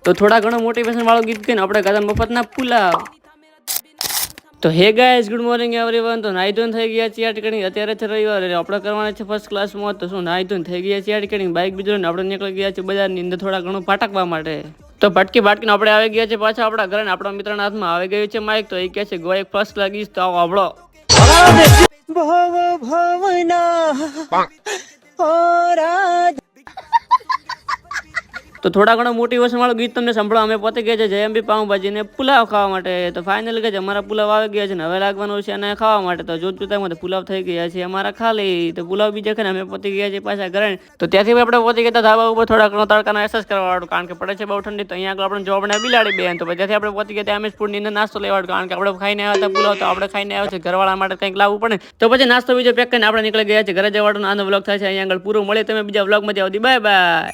તો થોડા ઘણો મોટિવેશન વાળું ગીત કહીને આપણે ગાતા મફતના પુલાવ. તો hey guys, good morning everyone. તો નાઈ ધોઈને થઈ ગયા છીએ ટીકણી. અત્યારે છે રવિવાર, આપણે કરવાના છે ફર્સ્ટ ક્લાસ મોત. તો શું નાઈ ધોઈને થઈ ગયા છીએ ટીકણી, બાઇક બીજું આપણે નીકળી ગયા છે બજારની અંદર થોડા ઘણું પાટકવા માટે. તો ભટકી બાટકીને આપણે આવી ગયા છે પાછા આપણા ઘરે. આપણા મિત્રના હાથમાં આવી ગયું છે માઇક. તો એ કહે છે ગો એક ફર્સ્ટ લાગીશ તો આવો આપણો તો થોડા ઘણો મોટિવેશન વાળું ગીત તમને સંભળાવ. અમે પોતે ગયા છે જયંબી પાઉંભાજી ને પુલાવ ખાવા માટે. તો ફાઇનલી કે અમારા પુલાવ આવી ગયા છે ને હવે લાગવાનું છે અને ખાવા માટે. તો જોત જોતામાં પુલાવ થઈ ગયા છે અમારા ખાલી. તો પુલાવ બીજા ખાને અમે પોતે ગયા છે પાછા ઘરે. તો ત્યાંથી આપણે પોતે ગયા ધાબા ઉપર થોડા ઘણો તડકાનો એક્સરસાઇઝ કરવા વાળું, કારણ કે પડે છે બહુ ઠંડી. તો અહીંયા આગળ આપણે જોબ ને બિલાડી બેન. તો ત્યાંથી આપણે પોતે ગયા ત્યાં ફૂડની અંદર નાસ્તો લેવાડો, કારણ કે આપણે ખાઈને આવ્યા હતા પુલાવ. તો આપણે ખાઈને આવ્યા છે ઘરવાળા માટે કંઈક લાવવું પડે. તો પછી નાસ્તો બીજો પેક કરીને આપણે નીકળી ગયા છે ઘરે જવાનું. આનો વ્લોગ થાય છે અહીંયા આગળ પૂરો. મળે તમે બીજા વ્લોગમાં જાવ. Bye bye.